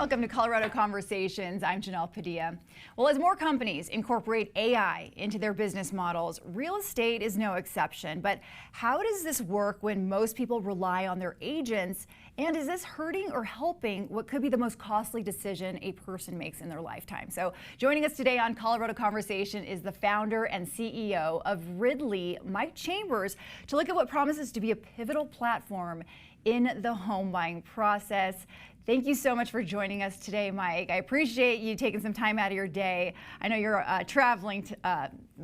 Welcome to Colorado Conversations. I'm Genelle Padilla. Well, as more companies incorporate AI into their business models, real estate is no exception. But how does this work when most people rely on their agents? And is this hurting or helping what could be the most costly decision a person makes in their lifetime? So joining us today on Colorado Conversation is the founder and CEO of Ridley, Mike Chambers, to look at what promises to be a pivotal platform in the home buying process. Thank you so much for joining us today, Mike. I appreciate you taking some time out of your day. I know you're traveling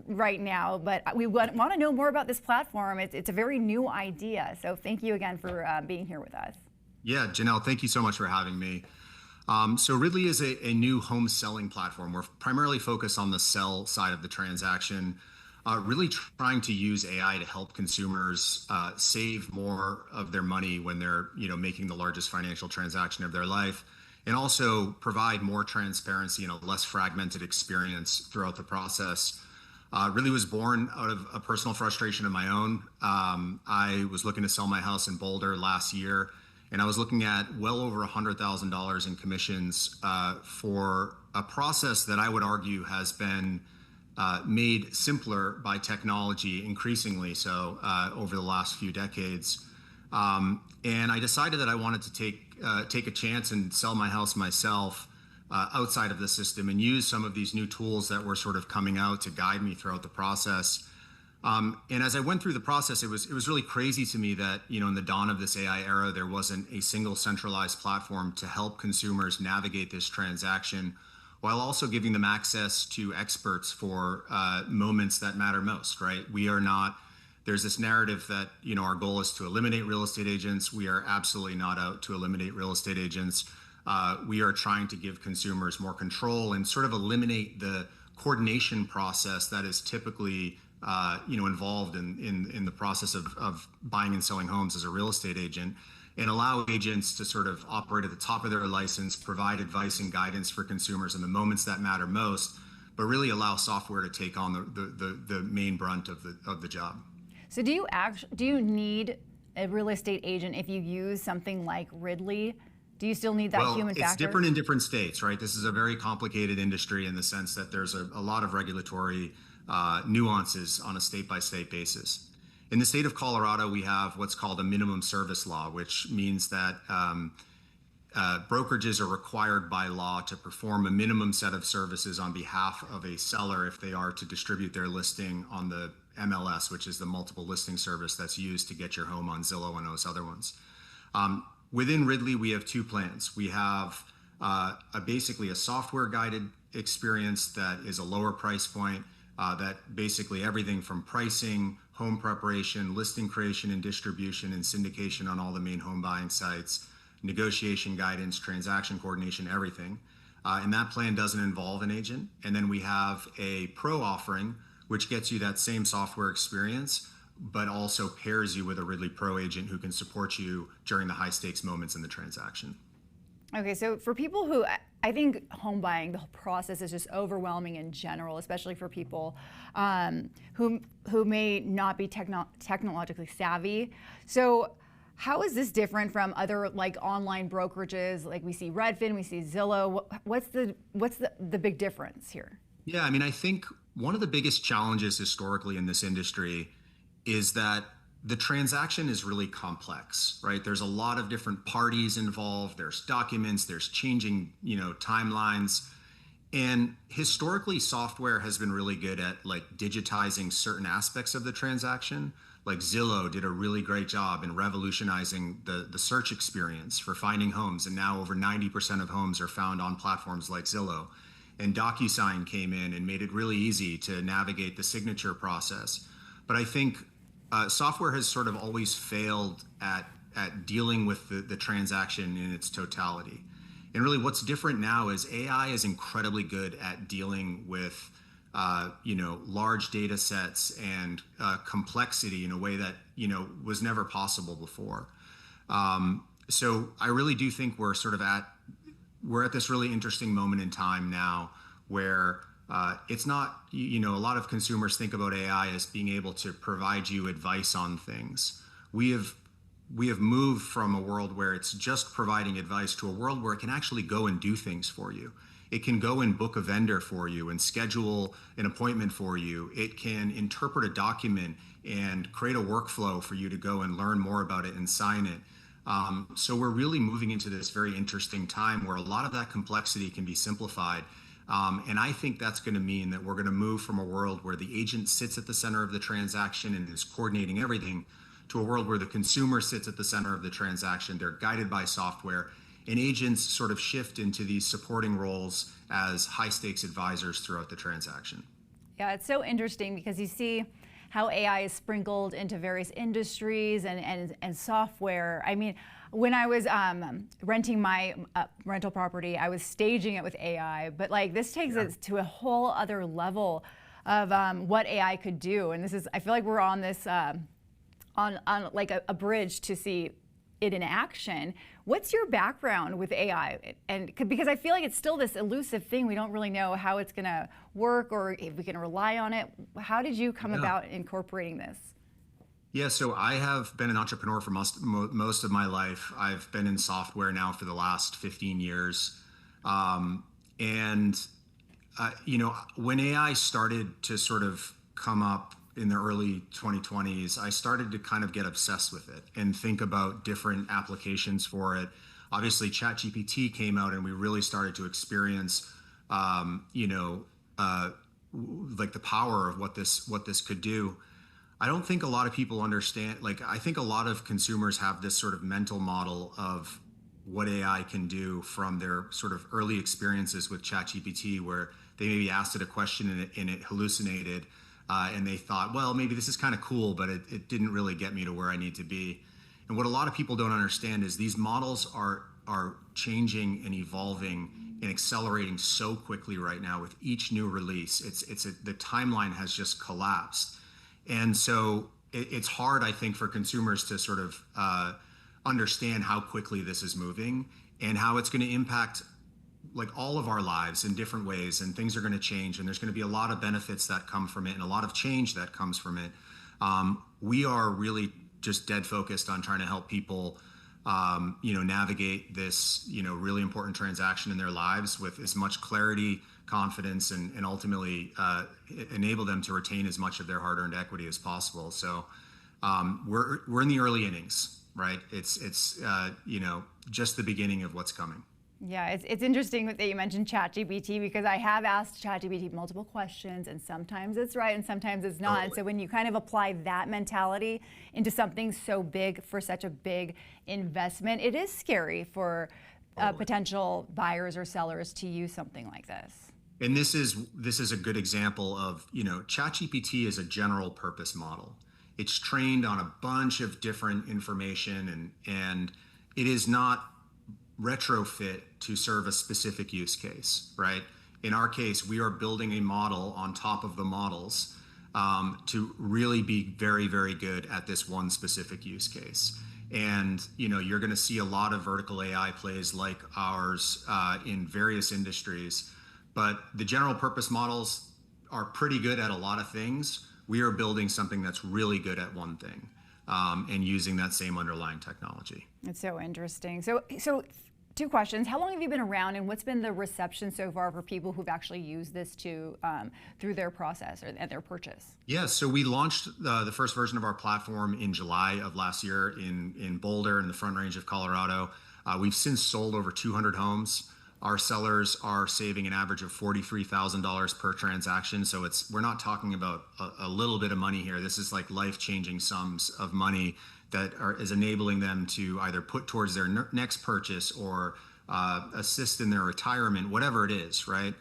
right now, but we want to know more about this platform. It's a very new idea, so thank you again for being here with us. Yeah, Genelle, thank you so much for having me. So Ridley is a new home selling platform. We're primarily focused on the sell side of the transaction, really trying to use AI to help consumers save more of their money when they're making the largest financial transaction of their life, and also provide more transparency and a less fragmented experience throughout the process. Really was born out of a personal frustration of my own. I was looking to sell my house in Boulder last year, and I was looking at well over $100,000 in commissions for a process that I would argue has been made simpler by technology, increasingly so over the last few decades. And I decided that I wanted to take a chance and sell my house myself outside of the system and use some of these new tools that were sort of coming out to guide me throughout the process. And as I went through the process, it was really crazy to me that, in the dawn of this AI era, there wasn't a single centralized platform to help consumers navigate this transaction, while also giving them access to experts for moments that matter most, right? There's this narrative that, our goal is to eliminate real estate agents. We are absolutely not out to eliminate real estate agents. We are trying to give consumers more control and sort of eliminate the coordination process that is typically, involved in the process of buying and selling homes as a real estate agent, and allow agents to sort of operate at the top of their license, provide advice and guidance for consumers in the moments that matter most, but really allow software to take on the main brunt of the job. So do you need a real estate agent if you use something like Ridley? Do you still need that human factor? It's different in different states, right? This is a very complicated industry in the sense that there's a lot of regulatory nuances on a state-by-state basis. In the state of Colorado, we have what's called a minimum service law, which means that brokerages are required by law to perform a minimum set of services on behalf of a seller if they are to distribute their listing on the MLS, which is the multiple listing service that's used to get your home on Zillow and those other ones. Within Ridley, we have two plans. We have basically a software-guided experience that is a lower price point, that basically everything from pricing, home preparation, listing creation and distribution and syndication on all the main home buying sites, negotiation guidance, transaction coordination, everything. And that plan doesn't involve an agent. And then we have a pro offering, which gets you that same software experience, but also pairs you with a Ridley Pro agent who can support you during the high stakes moments in the transaction. Okay, so for people who, I think home buying, the whole process is just overwhelming in general, especially for people who may not be technologically savvy. So how is this different from other like online brokerages? Like we see Redfin, we see Zillow. What's the big difference here? Yeah, I mean, I think one of the biggest challenges historically in this industry is that the transaction is really complex, right? There's a lot of different parties involved. There's documents, there's changing, timelines. And historically, software has been really good at like digitizing certain aspects of the transaction. Like Zillow did a really great job in revolutionizing the search experience for finding homes. And now over 90% of homes are found on platforms like Zillow. And DocuSign came in and made it really easy to navigate the signature process. But I think software has sort of always failed at dealing with the transaction in its totality. And really what's different now is AI is incredibly good at dealing with large data sets and complexity in a way that was never possible before. So I really do think we're at this really interesting moment in time now where it's not, a lot of consumers think about AI as being able to provide you advice on things. We have we have moved from a world where it's just providing advice to a world where it can actually go and do things for you. It can go and book a vendor for you and schedule an appointment for you. It can interpret a document and create a workflow for you to go and learn more about it and sign it. So we're really moving into this very interesting time where a lot of that complexity can be simplified. And I think that's going to mean that we're going to move from a world where the agent sits at the center of the transaction and is coordinating everything to a world where the consumer sits at the center of the transaction. They're guided by software, and agents sort of shift into these supporting roles as high-stakes advisors throughout the transaction. Yeah, it's so interesting because you see how AI is sprinkled into various industries and software. I mean, when I was renting my rental property, I was staging it with AI, but like this takes it to a whole other level of what AI could do. And this is, I feel like we're on this, on like a bridge to see it in action. What's your background with AI? And because I feel like it's still this elusive thing, we don't really know how it's going to work or if we can rely on it. How did you come about incorporating this? Yeah, so I have been an entrepreneur for most of my life. I've been in software now for the last 15 years. You know, when AI started to sort of come up in the early 2020s, I started to kind of get obsessed with it and think about different applications for it. Obviously, ChatGPT came out and we really started to experience, you know, like the power of what this could do. I don't think a lot of people understand, like, I think a lot of consumers have this sort of mental model of what AI can do from their sort of early experiences with ChatGPT, where they maybe asked it a question and it hallucinated, and they thought, well, maybe this is kind of cool, but it didn't really get me to where I need to be. And what a lot of people don't understand is these models are changing and evolving and accelerating so quickly right now with each new release. The timeline has just collapsed. And so it's hard, I think, for consumers to sort of understand how quickly this is moving and how it's going to impact like all of our lives in different ways, and things are going to change, and there's going to be a lot of benefits that come from it and a lot of change that comes from it. We are really just dead focused on trying to help people, you know, navigate this, you know, really important transaction in their lives with as much clarity, confidence, and ultimately enable them to retain as much of their hard-earned equity as possible. So we're in the early innings, right? It's you know, just the beginning of what's coming. Yeah, it's interesting that you mentioned ChatGPT, because I have asked ChatGPT multiple questions, and sometimes it's right and sometimes it's not. And so when you kind of apply that mentality into something so big for such a big investment, it is scary for potential buyers or sellers to use something like this. And this is a good example of, you know, ChatGPT is a general purpose model. It's trained on a bunch of different information, and it is not retrofit to serve a specific use case, right? In our case, we are building a model on top of the models to really be very, very good at this one specific use case. And, you know, you're going to see a lot of vertical AI plays like ours in various industries, but the general purpose models are pretty good at a lot of things. We are building something that's really good at one thing, and using that same underlying technology. It's so interesting. So two questions. How long have you been around, and what's been the reception so far for people who've actually used this to through their process and their purchase? Yeah, so we launched the first version of our platform in July of last year in Boulder in the Front Range of Colorado. We've since sold over 200 homes. Our sellers are saving an average of $43,000 per transaction. So we're not talking about a little bit of money here. This is like life-changing sums of money that is enabling them to either put towards their next purchase or assist in their retirement, whatever it is, right?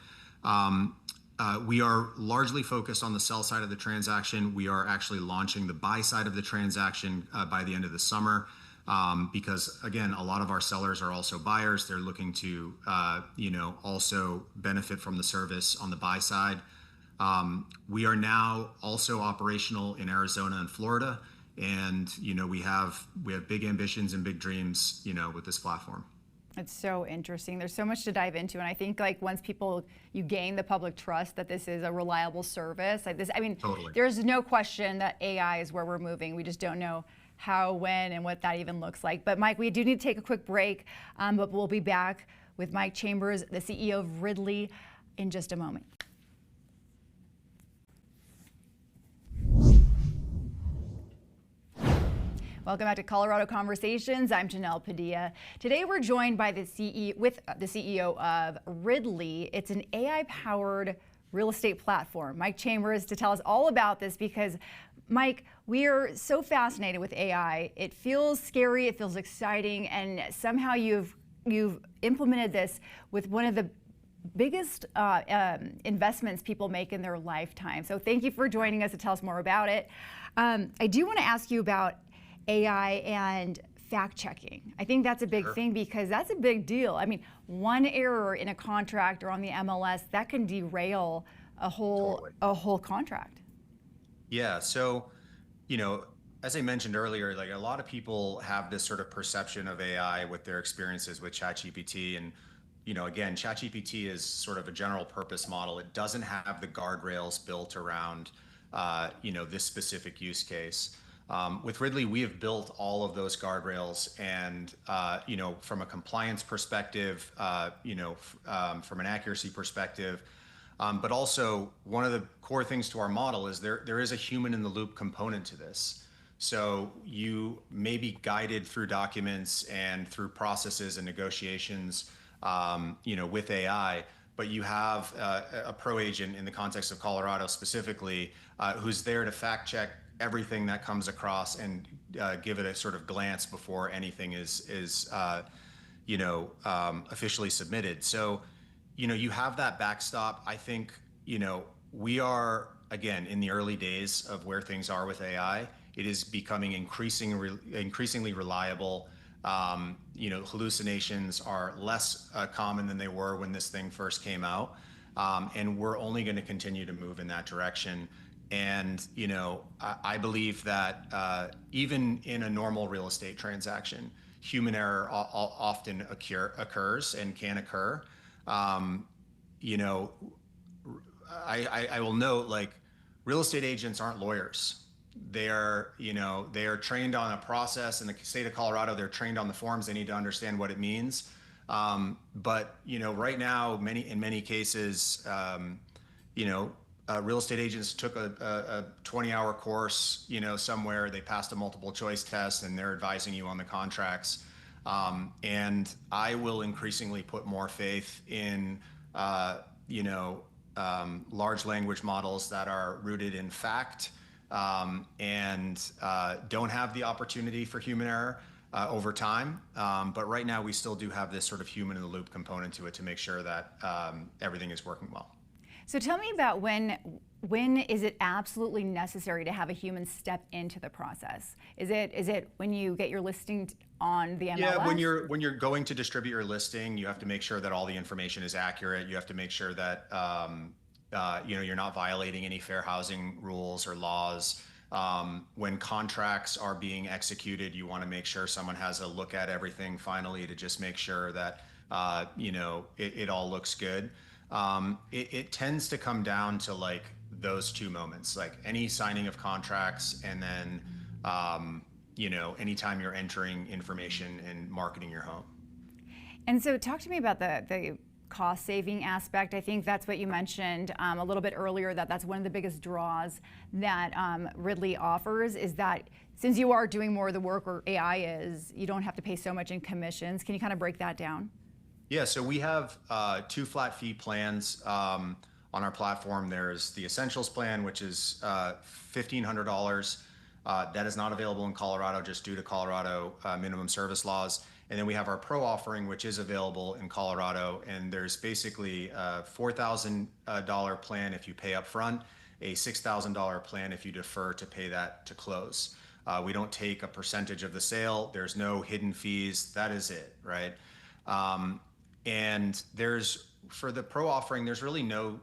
We are largely focused on the sell side of the transaction. We are actually launching the buy side of the transaction by the end of the summer. Because again, a lot of our sellers are also buyers. They're looking to, you know, also benefit from the service on the buy side. We are now also operational in Arizona and Florida, and you know, we have big ambitions and big dreams, you know, with this platform. It's so interesting. There's so much to dive into, and I think like once you gain the public trust that this is a reliable service, like this, I mean, Totally. there's no question that AI is where we're moving. We just don't know how, when, and what that even looks like. But Mike, we do need to take a quick break, but we'll be back with Mike Chambers, the CEO of Ridley, in just a moment. Welcome back to Colorado Conversations. I'm Genelle Padilla. Today we're joined by the CEO of Ridley. It's an AI-powered real estate platform. Mike Chambers to tell us all about this because, Mike, we are so fascinated with AI. It feels scary, it feels exciting, and somehow you've implemented this with one of the biggest investments people make in their lifetime. So thank you for joining us to tell us more about it. I do want to ask you about AI and fact checking. I think that's a big thing because that's a big deal. I mean, one error in a contract or on the MLS that can derail a whole contract. Yeah. So, as I mentioned earlier, like a lot of people have this sort of perception of AI with their experiences with ChatGPT, and again, ChatGPT is sort of a general purpose model. It doesn't have the guardrails built around this specific use case. With Ridley, we have built all of those guardrails, and from a compliance perspective, from an accuracy perspective, but also one of the core things to our model is there is a human in the loop component to this. So you may be guided through documents and through processes and negotiations, with AI, but you have a pro agent in the context of Colorado specifically, who's there to fact check everything that comes across and give it a sort of glance before anything is officially submitted. So, you have that backstop. I think, we are, again, in the early days of where things are with AI. It is becoming increasingly reliable. Hallucinations are less common than they were when this thing first came out. And we're only going to continue to move in that direction. And, I believe that even in a normal real estate transaction, human error often occurs and can occur. I will note, like, real estate agents aren't lawyers. They are trained on a process. In the state of Colorado, they're trained on the forms. They need to understand what it means. But right now, in many cases, real estate agents took a 20-hour course, somewhere. They passed a multiple choice test, and they're advising you on the contracts. And I will increasingly put more faith in, large language models that are rooted in fact, and don't have the opportunity for human error over time. But right now, we still do have this sort of human in the loop component to it to make sure that everything is working well. So tell me about when is it absolutely necessary to have a human step into the process? Is it when you get your listing on the MLS? Yeah, when you're going to distribute your listing, you have to make sure that all the information is accurate. You have to make sure that you're not violating any fair housing rules or laws. When contracts are being executed, you want to make sure someone has a look at everything finally to just make sure that it all looks good. It tends to come down to like those two moments, like any signing of contracts, and then anytime you're entering information and marketing your home. And so talk to me about the cost saving aspect. I think that's what you mentioned a little bit earlier, that's one of the biggest draws that Ridley offers, is that since you are doing more of the work, or AI is, you don't have to pay so much in commissions. Can you kind of break that down? Yeah, so we have two flat fee plans on our platform. There's the Essentials plan, which is $1,500. That is not available in Colorado just due to Colorado minimum service laws. And then we have our Pro offering, which is available in Colorado. And there's basically a $4,000 plan if you pay up front, a $6,000 plan if you defer to pay that to close. We don't take a percentage of the sale. There's no hidden fees. That is it, right? And for the Pro offering, there's really no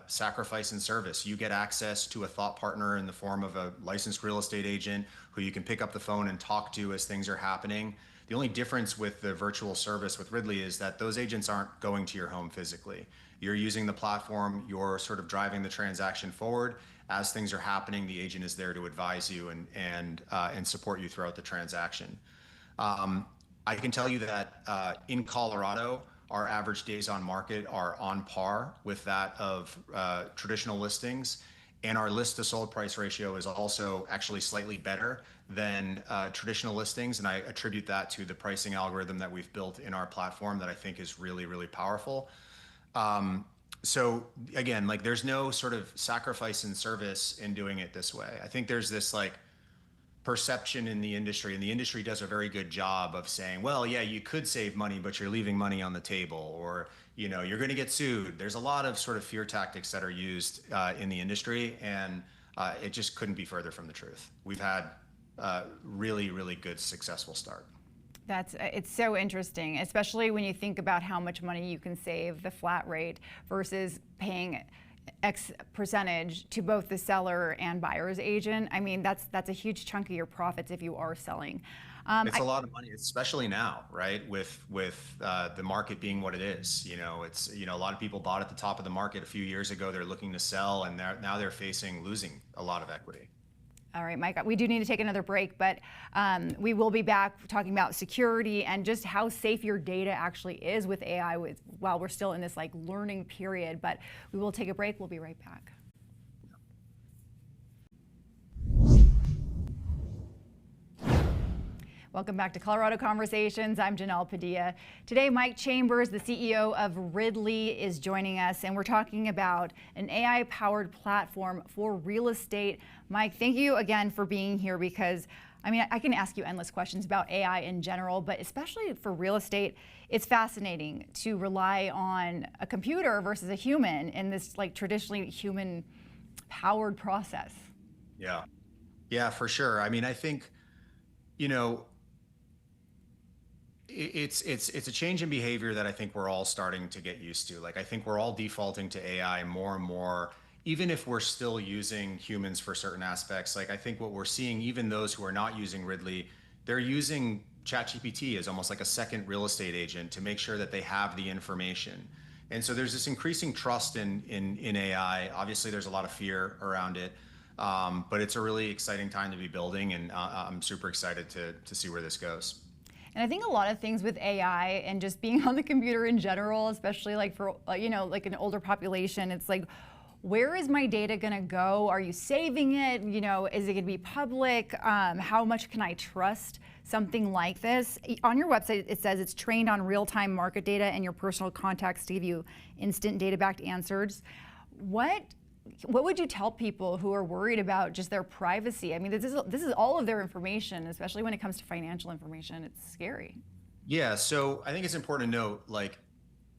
sacrifice in service. You get access to a thought partner in the form of a licensed real estate agent who you can pick up the phone and talk to as things are happening. The only difference with the virtual service with Ridley is that those agents aren't going to your home physically. You're using the platform, you're sort of driving the transaction forward. As things are happening, the agent is there to advise you and support you throughout the transaction. I can tell you that in Colorado, our average days on market are on par with that of traditional listings. And our list to sold price ratio is also actually slightly better than traditional listings. And I attribute that to the pricing algorithm that we've built in our platform that I think is really, really powerful. So again, like there's no sort of sacrifice in service in doing it this way. I think there's this like perception in the industry, and the industry does a very good job of saying, well, yeah, you could save money, but you're leaving money on the table, or you're going to get sued. There's a lot of sort of fear tactics that are used in the industry, and it just couldn't be further from the truth. We've had really, really good, successful start. It's so interesting, especially when you think about how much money you can save the flat rate versus paying X percentage to both the seller and buyer's agent. I mean, that's a huge chunk of your profits if you are selling. It's a lot of money, especially now, right? With the market being what it is. It's a lot of people bought at the top of the market a few years ago. They're looking to sell, and now they're losing a lot of equity. All right, Mike, we do need to take another break, but we will be back talking about security and just how safe your data actually is with AI while we're still in this like learning period. But we will take a break. We'll be right back. Welcome back to Colorado Conversations. I'm Genelle Padilla. Today, Mike Chambers, the CEO of Ridley, is joining us, and we're talking about an AI-powered platform for real estate. Mike, thank you again for being here, because I mean, I can ask you endless questions about AI in general, but especially for real estate, it's fascinating to rely on a computer versus a human in this like traditionally human-powered process. Yeah, for sure. I mean, I think, it's a change in behavior that I think we're all starting to get used to. Like, I think we're all defaulting to AI more and more, even if we're still using humans for certain aspects. Like, I think what we're seeing, even those who are not using Ridley, they're using ChatGPT as almost like a second real estate agent to make sure that they have the information. And so there's this increasing trust in AI. Obviously, there's a lot of fear around it, but it's a really exciting time to be building, and I'm super excited to see where this goes. And I think a lot of things with AI and just being on the computer in general, especially like for, like an older population, it's like, where is my data gonna go? Are you saving it? Is it gonna be public? How much can I trust something like this? On your website, it says it's trained on real-time market data and your personal contacts to give you instant data-backed answers. What would you tell people who are worried about just their privacy? I mean, this is all of their information, especially when it comes to financial information. It's scary. Yeah, so I think it's important to note, like,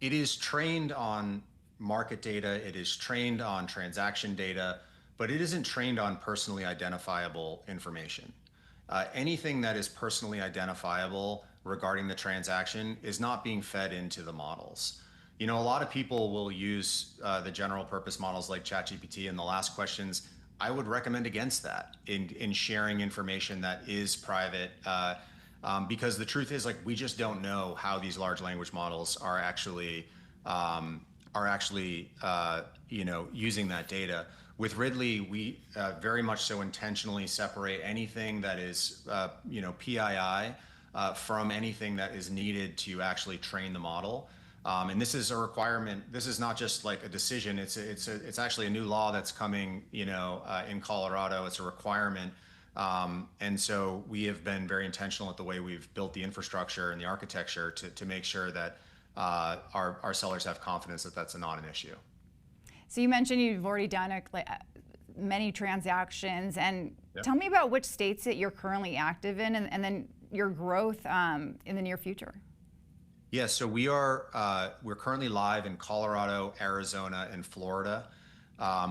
it is trained on market data, it is trained on transaction data, but it isn't trained on personally identifiable information. Anything that is personally identifiable regarding the transaction is not being fed into the models. A lot of people will use the general purpose models like ChatGPT, and the last questions, I would recommend against that in sharing information that is private, because the truth is, like, we just don't know how these large language models are actually using that data. With Ridley, we very much so intentionally separate anything that is PII from anything that is needed to actually train the model. And this is a requirement. This is not just like a decision. It's actually a new law that's coming, in Colorado. It's a requirement, and so we have been very intentional at the way we've built the infrastructure and the architecture to make sure that our sellers have confidence that that's not an issue. So you mentioned you've already done many transactions, and Yep. Tell me about which states that you're currently active in, and then your growth in the near future. Yeah, so we're currently live in Colorado, Arizona, and Florida.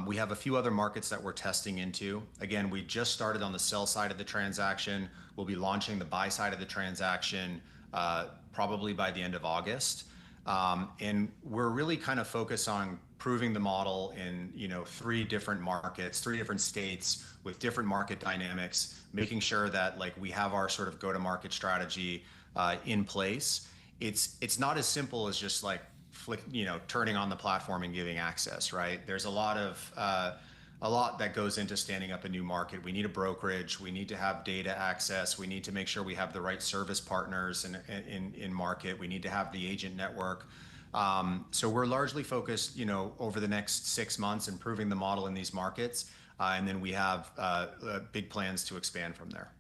We have a few other markets that we're testing into. Again, we just started on the sell side of the transaction. We'll be launching the buy side of the transaction probably by the end of August. And we're really kind of focused on proving the model in 3 different markets, 3 different states with different market dynamics, making sure that like we have our sort of go-to-market strategy in place. It's not as simple as just like turning on the platform and giving access, right? There's a lot that goes into standing up a new market. We need a brokerage. We need to have data access. We need to make sure we have the right service partners in market. We need to have the agent network. So we're largely focused, over the next 6 months, improving the model in these markets, and then we have big plans to expand from there.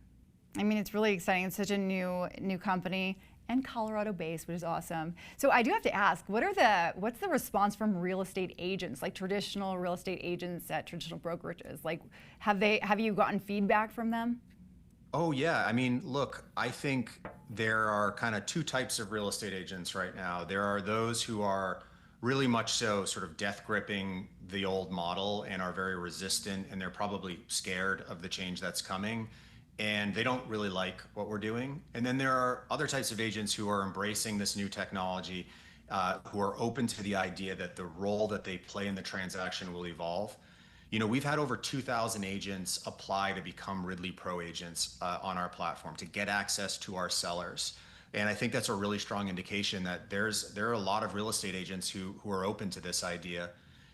I mean, it's really exciting. It's such a new company and Colorado-based, which is awesome. So I do have to ask, what's the response from real estate agents, like traditional real estate agents at traditional brokerages? Like, have you gotten feedback from them? Oh yeah, I mean, look, I think there are kind of two types of real estate agents right now. There are those who are really much so sort of death gripping the old model and are very resistant, and they're probably scared of the change that's coming, and they don't really like what we're doing. And then there are other types of agents who are embracing this new technology, who are open to the idea that the role that they play in the transaction will evolve. We've had over 2,000 agents apply to become Ridley Pro agents on our platform to get access to our sellers. And I think that's a really strong indication that there are a lot of real estate agents who are open to this idea.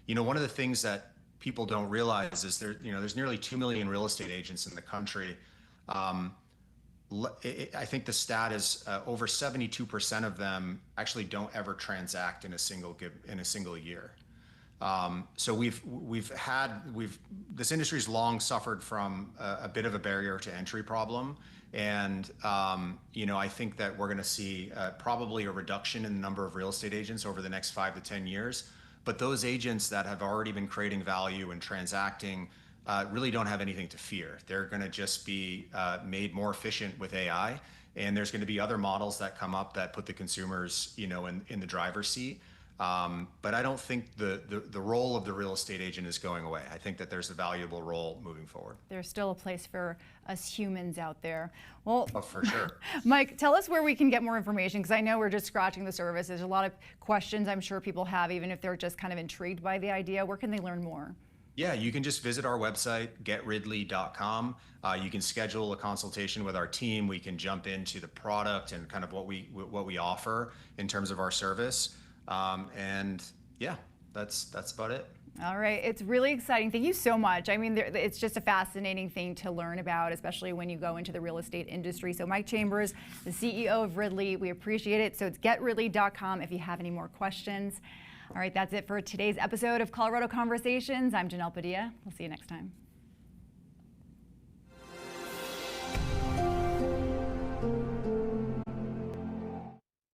One of the things that people don't realize is there's nearly 2 million real estate agents in the country. I think the stat is over 72% of them actually don't ever transact in a single year. So this industry's long suffered from a bit of a barrier to entry problem, and I think that we're going to see probably a reduction in the number of real estate agents over the next 5 to 10 years. But those agents that have already been creating value and transacting really don't have anything to fear. They're going to just be made more efficient with AI, and there's going to be other models that come up that put the consumers, in the driver's seat. But I don't think the role of the real estate agent is going away. I think that there's a valuable role moving forward. There's still a place for us humans out there. Well, oh, for sure. Mike, tell us where we can get more information, because I know we're just scratching the surface. There's a lot of questions I'm sure people have, even if they're just kind of intrigued by the idea. Where can they learn more? Yeah, you can just visit our website, getridley.com. You can schedule a consultation with our team. We can jump into the product and kind of what we offer in terms of our service. And yeah, that's about it. All right, it's really exciting. Thank you so much. I mean, it's just a fascinating thing to learn about, especially when you go into the real estate industry. So Mike Chambers, the CEO of Ridley, we appreciate it. So it's getridley.com if you have any more questions. All right, that's it for today's episode of Colorado Conversations. I'm Genelle Padilla. We'll see you next time.